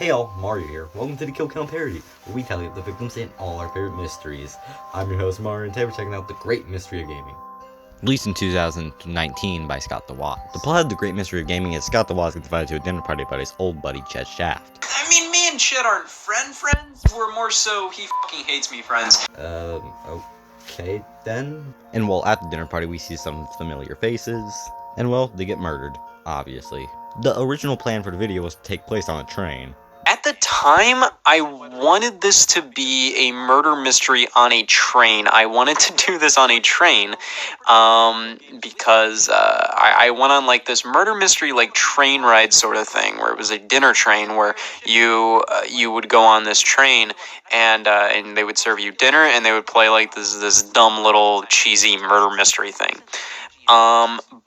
Hey all, Mario here. Welcome to the Kill Count Parody, where we tally up the victims in all our favorite mysteries. I'm your host Mario, and today we're checking out The Great Mystery of Gaming. Released in 2019 by Scott the Woz. The plot of The Great Mystery of Gaming is Scott the Woz gets invited to a dinner party by his old buddy Chet Shaft. I mean, me and Chet aren't friends. We're more so he fucking hates me friends. Okay then. And while at the dinner party we see some familiar faces, and well, they get murdered, obviously. The original plan for the video was to take place on a train. At the time, I wanted this to be a murder mystery on a train. I wanted to do this on a train because I went on like this murder mystery like train ride sort of thing where it was a dinner train where you would go on this train and they would serve you dinner and they would play like this dumb little cheesy murder mystery thing.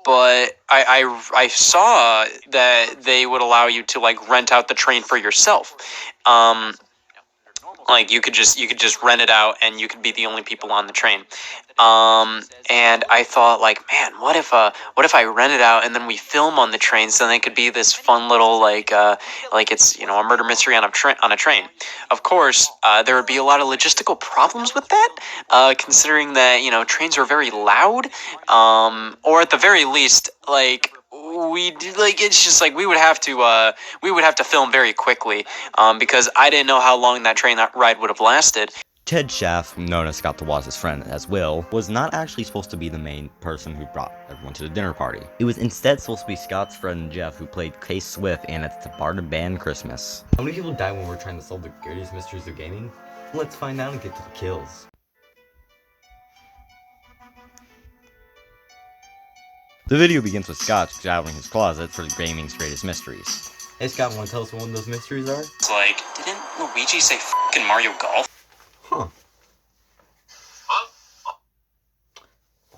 But I saw that they would allow you to like rent out the train for yourself. Like you could just rent it out and you could be the only people on the train. And I thought like, man, what if I rent it out and then we film on the train, so then it could be this fun little like it's, you know, a murder mystery on a train. Of course, there would be a lot of logistical problems with that, considering that, you know, trains are very loud, or at the very least, like, it's just like we would have to film very quickly, because I didn't know how long that train ride would have lasted. Chet Shaft, known as Scott the Woz's friend as Will, was not actually supposed to be the main person who brought everyone to the dinner party. It was instead supposed to be Scott's friend Jeff, who played Case Swift in It's the Barton Band Christmas. How many people die when we're trying to solve the greatest mysteries of gaming? Let's find out and get to the kills. The video begins with Scott scouring his closet for the gaming's greatest mysteries. Hey Scott, want to tell us what one of those mysteries are? It's like, didn't Luigi say f***ing Mario Golf? Huh.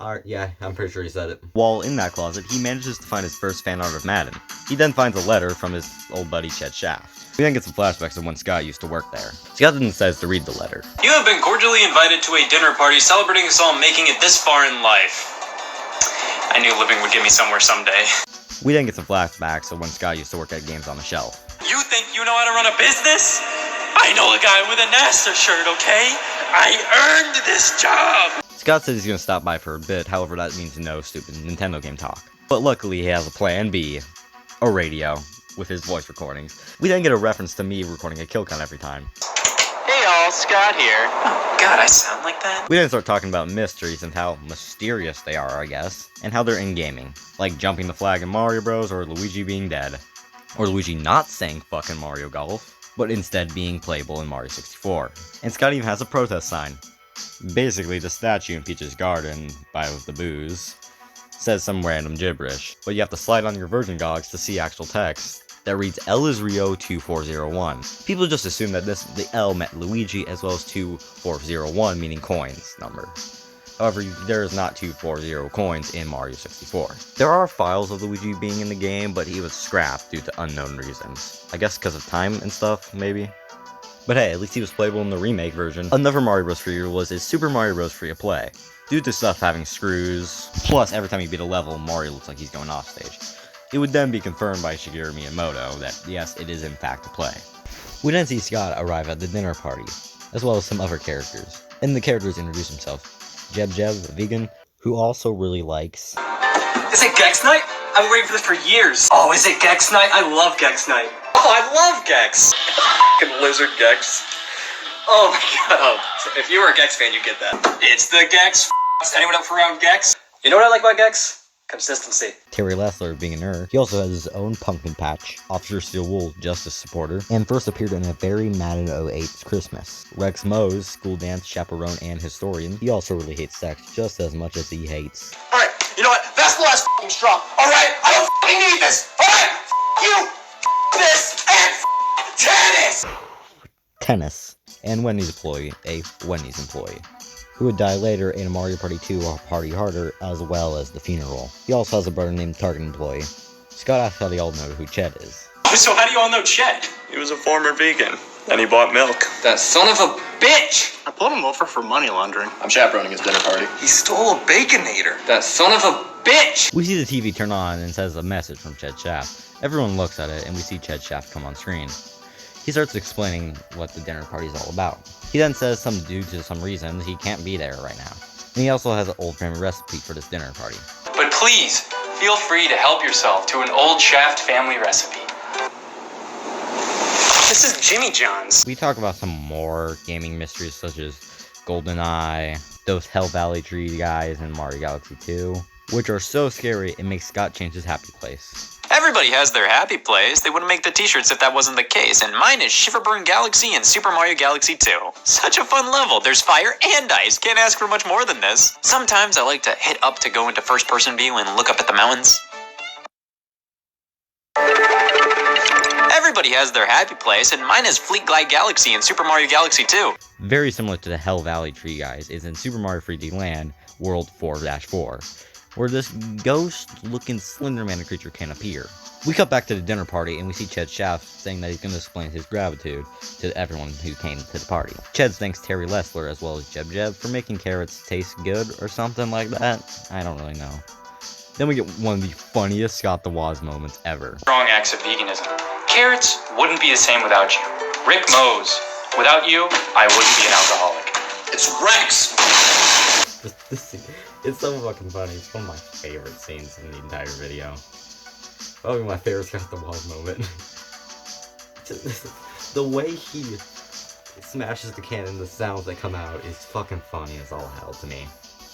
Alright, yeah, I'm pretty sure he said it. While in that closet, he manages to find his first fan art of Madden. He then finds a letter from his old buddy Chet Shaft. We then get some flashbacks of when Scott used to work there. Scott then decides to read the letter. You have been cordially invited to a dinner party celebrating us all making it this far in life. I knew living would get me somewhere someday. We then get some flashbacks of when Scott used to work at Games on the Shelf. You think you know how to run a business? I know a guy with a NASA shirt, okay? I earned this job! Scott says he's gonna stop by for a bit, however that means no stupid Nintendo game talk. But luckily he has a plan B, a radio, with his voice recordings. We then get a reference to me recording a kill count every time. Hey all, Scott here. Oh god, I sound like that? We then start talking about mysteries and how mysterious they are, I guess, and how they're in gaming. Like jumping the flag in Mario Bros, or Luigi being dead. Or Luigi not saying fucking Mario Golf, but instead being playable in Mario 64. And Scott even has a protest sign. Basically, the statue in Peach's garden, by the booze, says some random gibberish, but you have to slide on your Virgin goggles to see actual text that reads L is Rio 2401. People just assume that the L meant Luigi, as well as 2401 meaning coins number. However, there is not 240 coins in Mario 64. There are files of Luigi being in the game, but he was scrapped due to unknown reasons. I guess because of time and stuff, maybe? But hey, at least he was playable in the remake version. Another Mario Bros. Free was his Super Mario Bros. Free to play. Due to stuff having screws, plus every time you beat a level, Mario looks like he's going off stage. It would then be confirmed by Shigeru Miyamoto that yes, it is in fact a play. We then see Scott arrive at the dinner party, as well as some other characters. And the characters introduce themselves. Jeb, vegan, who also really likes... Is it Gex Night? I've been waiting for this for years. Oh, is it Gex Night? I love Gex Night. Oh, I love Gex! Fucking lizard Gex. Oh my god. Oh, if you were a Gex fan, you get that. It's the Gex. Anyone up for round Gex? You know what I like about Gex? Consistency. Terry Lessler being a nerd, he also has his own pumpkin patch, Officer Steel Wool Justice supporter, and first appeared in a very Madden 08's Christmas. Rex Mose, school dance chaperone and historian, he also really hates sex just as much as he hates. Alright, you know what? That's the last f***ing straw. Alright, I don't f***ing need this. Alright, you, this, and Tennis. And Wendy's employee, a Wendy's employee, who would die later in Mario Party 2 or Party Harder, as well as the funeral. He also has a brother named Target employee. Scott asks how they all know who Chet is. So how do you all know Chet? He was a former vegan, and he bought milk. That son of a bitch! I pulled him over for money laundering. I'm chaperoning his dinner party. He stole a Baconator. That son of a bitch! We see the TV turn on and it says a message from Chet Shaft. Everyone looks at it and we see Chet Shaft come on screen. He starts explaining what the dinner party is all about. He then says due to some reasons he can't be there right now. And he also has an old family recipe for this dinner party. But please, feel free to help yourself to an old Shaft family recipe. This is Jimmy John's. We talk about some more gaming mysteries such as GoldenEye, those Hell Valley Tree guys in Mario Galaxy 2, which are so scary it makes Scott change his happy place. Everybody has their happy place. They wouldn't make the t-shirts if that wasn't the case. And mine is Shiverburn Galaxy and Super Mario Galaxy 2. Such a fun level. There's fire and ice. Can't ask for much more than this. Sometimes I like to hit up to go into first-person view and look up at the mountains. Everybody has their happy place, and mine is Fleet Glide Galaxy and Super Mario Galaxy 2. Very similar to the Hell Valley Tree guys is in Super Mario 3D Land World 4-4, where this ghost-looking Slenderman creature can appear. We cut back to the dinner party and we see Ched Shaft saying that he's going to explain his gratitude to everyone who came to the party. Ched thanks Terry Lessler as well as Jeb for making carrots taste good or something like that. I don't really know. Then we get one of the funniest Scott the Woz moments ever. Strong acts of veganism. Carrots wouldn't be the same without you. Rick Mose. Without you, I wouldn't be an alcoholic. It's Rex! It's so fucking funny. It's one of my favorite scenes in the entire video. Probably my favorite Scott the Woz moment. The way he smashes the can and the sounds that come out is fucking funny as all hell to me.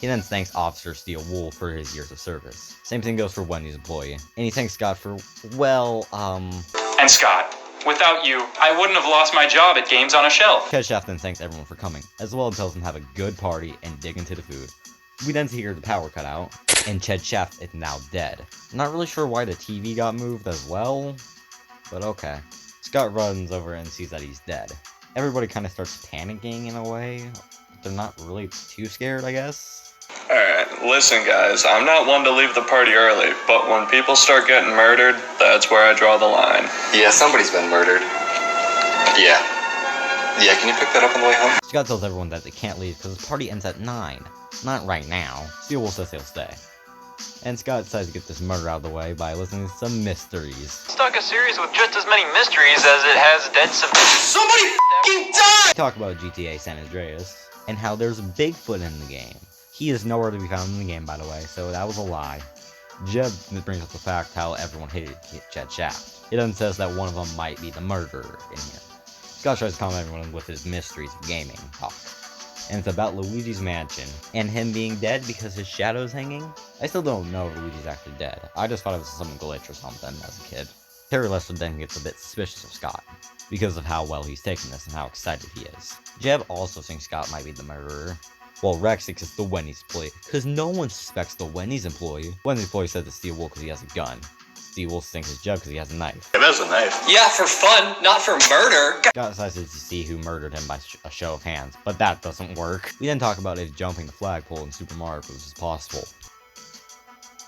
He then thanks Officer Steel Wool for his years of service. Same thing goes for Wendy's employee. And he thanks Scott for, And Scott, without you, I wouldn't have lost my job at Games on a Shelf. Ched Shaft then thanks everyone for coming, as well as tells them to have a good party and dig into the food. We then hear the power cut out, and Ched Shaft is now dead. Not really sure why the TV got moved as well, but okay. Scott runs over and sees that he's dead. Everybody kind of starts panicking in a way. They're not really too scared, I guess. Alright, listen guys, I'm not one to leave the party early, but when people start getting murdered, that's where I draw the line. Yeah, somebody's been murdered. Yeah. Yeah, can you pick that up on the way home? Scott tells everyone that they can't leave because the party ends at 9. Not right now. Steel Wool says he'll stay. And Scott decides to get this murder out of the way by listening to some mysteries. Stuck a series with just as many mysteries as it has dead civilians. Somebody f***ing die! We talk about GTA San Andreas, and how there's Bigfoot in the game. He is nowhere to be found in the game, by the way, so that was a lie. Jeb brings up the fact how everyone hated Ched Shaft. He then says that one of them might be the murderer in here. Scott tries to calm everyone with his mysteries of gaming talk. And it's about Luigi's mansion, and him being dead because his shadow's hanging. I still don't know if Luigi's actually dead. I just thought it was some glitch or something as a kid. Terry Lester then gets a bit suspicious of Scott, because of how well he's taken this and how excited he is. Jeb also thinks Scott might be the murderer, while Rex thinks it's the Wendy's employee, because no one suspects the Wendy's employee. Wendy's employee says it's Steel Wool because he has a gun. Steel Wool thinks it's Jeb because he has a knife. It is a knife. Yeah, for fun, not for murder. Scott decides to see who murdered him by a show of hands, but that doesn't work. We then talk about if jumping the flagpole in Super Mario Bros. Is possible.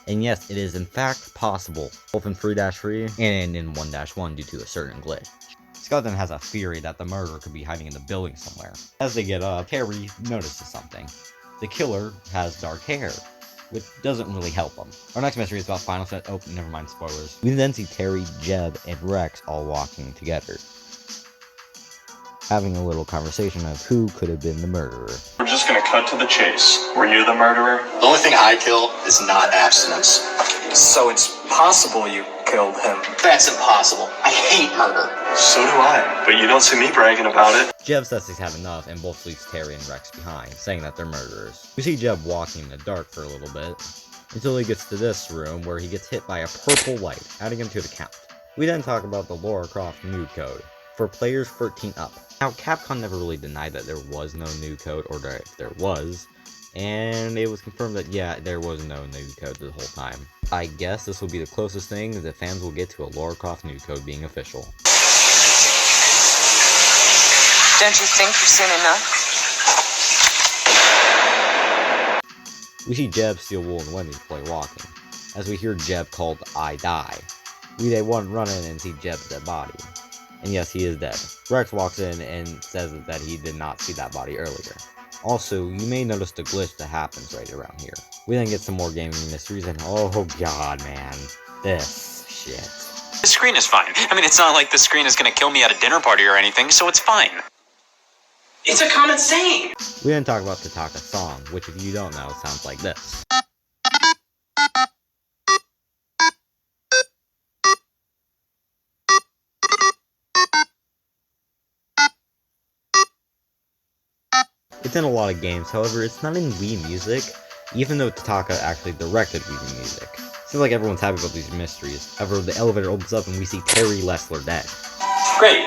And yes, it is in fact possible, both in 3-3 and in 1-1 due to a certain glitch. Scott then has a theory that the murderer could be hiding in the building somewhere. As they get up, Terry notices something. The killer has dark hair, which doesn't really help him. Our next mystery is about Final Set. Oh, never mind, spoilers. We then see Terry, Jeb, and Rex all walking together, having a little conversation of who could have been the murderer. We're just gonna cut to the chase. Were you the murderer? The only thing I kill is not abstinence. So it's possible you killed him. That's impossible. I hate murder. So do I, but you don't see me bragging about it. Jeb says he's had enough and both leaves Terry and Rex behind, saying that they're murderers. We see Jeb walking in the dark for a little bit, until he gets to this room where he gets hit by a purple light, adding him to the count. We then talk about the Lara Croft nude code, for players 13 up. Now, Capcom never really denied that there was no nude code, or that if there was, and it was confirmed that yeah, there was no nude code the whole time. I guess this will be the closest thing that fans will get to a Lara Croft nude code being official. Don't you think you've seen enough? We see Jeb, Steel Wool, and Wendy's play walking, as we hear Jeb called I Die. We then run in and see Jeb's dead body. And yes, he is dead. Rex walks in and says that he did not see that body earlier. Also, you may notice the glitch that happens right around here. We then get some more gaming mysteries and oh god man, this shit. The screen is fine. I mean, it's not like the screen is gonna kill me at a dinner party or anything, so it's fine. It's a common saying. We didn't talk about the Taka song, which if you don't know, sounds like this. It's in a lot of games, however, it's not in Wii Music, even though Taka actually directed Wii Music. Seems like everyone's happy about these mysteries. However, the elevator opens up and we see Terry Lessler dead. Great.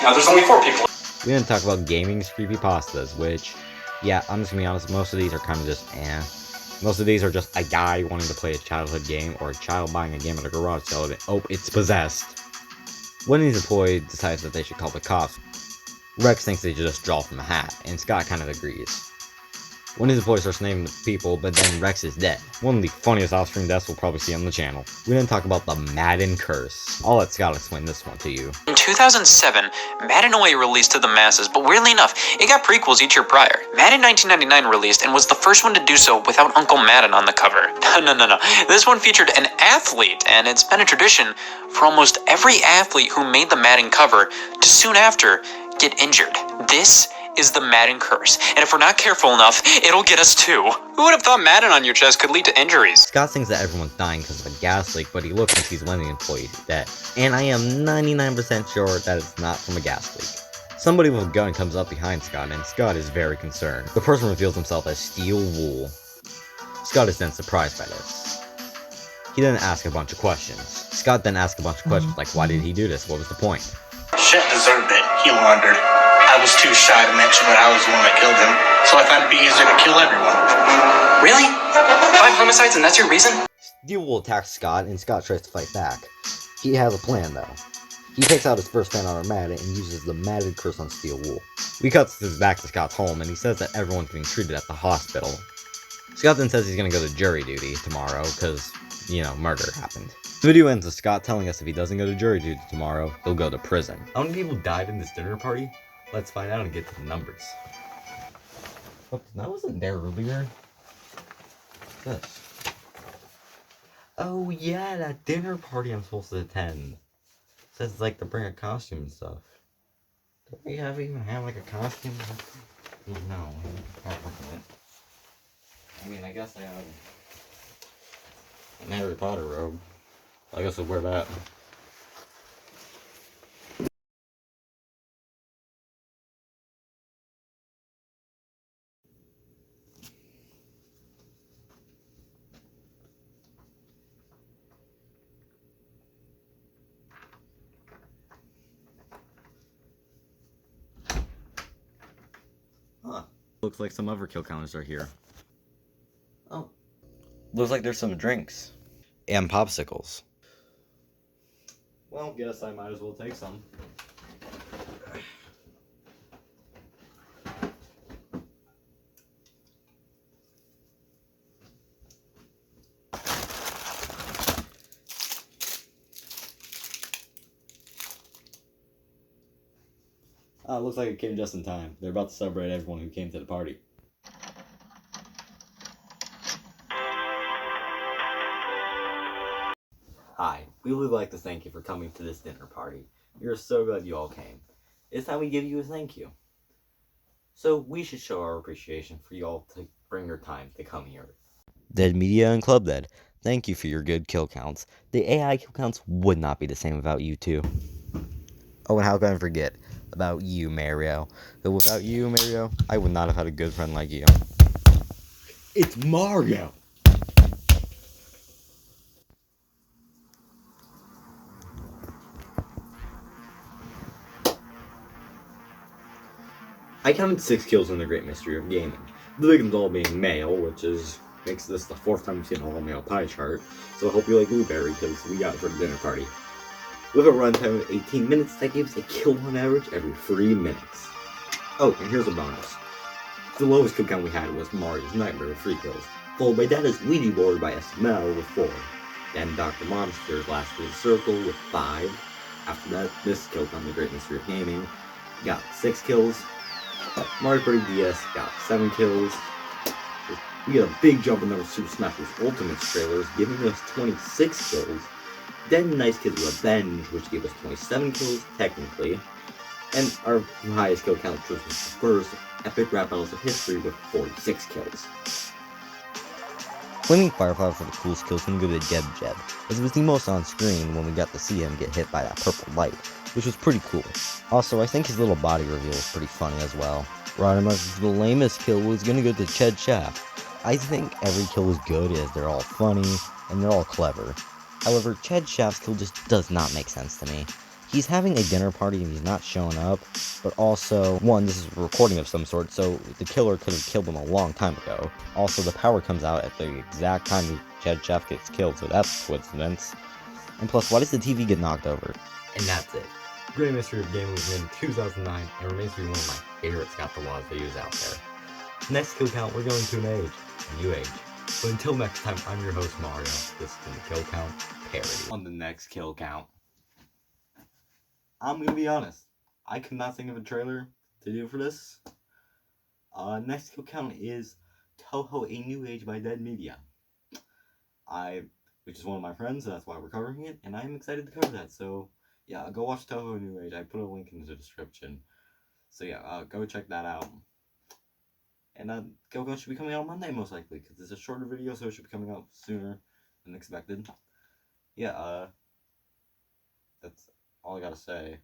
Now there's only 4 people. We didn't talk about gaming's creepypastas, which, yeah, I'm just gonna be honest, most of these are kind of just eh. Most of these are just a guy wanting to play a childhood game, or a child buying a game at a garage sale and oh, it's possessed. One of these employees decides that they should call the cops. Rex thinks they should just draw from a hat, and Scott kind of agrees. One of his employees starts naming the people, but then Rex is dead. One of the funniest off-screen deaths we'll probably see on the channel. We didn't talk about the Madden curse. I'll let Scott explain this one to you. In 2007, Madden OA released to the masses, but weirdly enough, it got prequels each year prior. Madden 1999 released and was the first one to do so without Uncle Madden on the cover. No. This one featured an athlete, and it's been a tradition for almost every athlete who made the Madden cover to soon after get injured. This is the Madden curse, and if we're not careful enough, it'll get us too. Who would have thought Madden on your chest could lead to injuries? Scott thinks that everyone's dying because of a gas leak, but he looks and sees one of the employees dead. And I am 99% sure that it's not from a gas leak. Somebody with a gun comes up behind Scott, and Scott is very concerned. The person reveals himself as Steel Wool. Scott is then surprised by this. He then asks a bunch of questions. Scott then asks a bunch of questions like, why did he do this? What was the point? Shit deserved it, he wondered. I was too shy to mention that I was the one that killed him, so I thought it'd be easier to kill everyone. Really? 5 homicides and that's your reason? Steel Wool attacks Scott, and Scott tries to fight back. He has a plan, though. He takes out his first fan on Madden and uses the Madden curse on Steel Wool. We cut back to Scott's home, and he says that everyone's being treated at the hospital. Scott then says he's gonna go to jury duty tomorrow, because, you know, murder happened. The video ends with Scott telling us if he doesn't go to jury duty tomorrow, he'll go to prison. How many people died in this dinner party? Let's find out and get to the numbers. Oops, that wasn't there earlier. What's this? Oh yeah, that dinner party I'm supposed to attend. It says like to bring a costume and stuff. Do we even have like a costume? No, I mean, I guess I have an Harry Potter robe. I guess I'll wear that. Huh. Looks like some other kill counters are here. Oh. Looks like there's some drinks. And popsicles. Well, guess I might as well take some. Looks like it came just in time. They're about to celebrate everyone who came to the party. Hi, we would like to thank you for coming to this dinner party. We are so glad you all came. It's time we give you a thank you. So we should show our appreciation for you all to bring your time to come here. Dead Media and Club Dead, thank you for your good kill counts. The AI kill counts would not be the same without you two. Oh, and how can I forget about you, Mario? But without you, Mario, I would not have had a good friend like you. It's Mario! I counted 6 kills in the Great Mystery of Gaming. The victims all being male, which makes this the 4th time we've seen an all-male pie chart. So I hope you like Blueberry, because we got it for the dinner party. With a runtime of 18 minutes, that gives a kill on average every 3 minutes. Oh, and here's a bonus. The lowest kill count we had was Mario's Nightmare with 3 kills, followed by Dada's Ouija board by SML with 4. Then Dr. Monster's Last Blue Circle with 5. After that, this kill count, the Great Mystery of Gaming, got 6 kills. Mario Party DS got 7 kills. We get a big jump in number of Super Smash Bros. Ultimate's trailers, giving us 26 kills. Then Nice Kids Revenge, which gave us 27 kills, technically. And our highest kill count, which was the first epic rap battles of history with 46 kills. Flaming Firefly for the coolest kills when we go to Jeb Jeb, as it was the most on screen when we got to see him get hit by that purple light, which was pretty cool. Also, I think his little body reveal was pretty funny as well. Rodimus' the lamest kill was gonna go to Ched Shaft. I think every kill was good as they're all funny and they're all clever. However, Ched Shaft's kill just does not make sense to me. He's having a dinner party and he's not showing up, but also, one, this is a recording of some sort, so the killer could have killed him a long time ago. Also, the power comes out at the exact time Ched Shaft gets killed, so that's a coincidence. And plus, why does the TV get knocked over? And that's it. Great Mystery of Gaming was made in 2009 and remains to be one of my favorite scatologs they use out there. Next kill count, we're going to an age, a new age. But until next time, I'm your host Mario. This has been the Kill Count Parody. On the next kill count, I'm gonna be honest, I could not think of a trailer to do for this. Next kill count is TOUHOU A New Age by Dead Media. Which is one of my friends, so that's why we're covering it, and I'm excited to cover that. So yeah, go watch TOUHOU A New Age. I put a link in the description. So yeah, go check that out. And Go should be coming out Monday most likely, because it's a shorter video, so it should be coming out sooner than expected. Yeah, that's all I gotta say.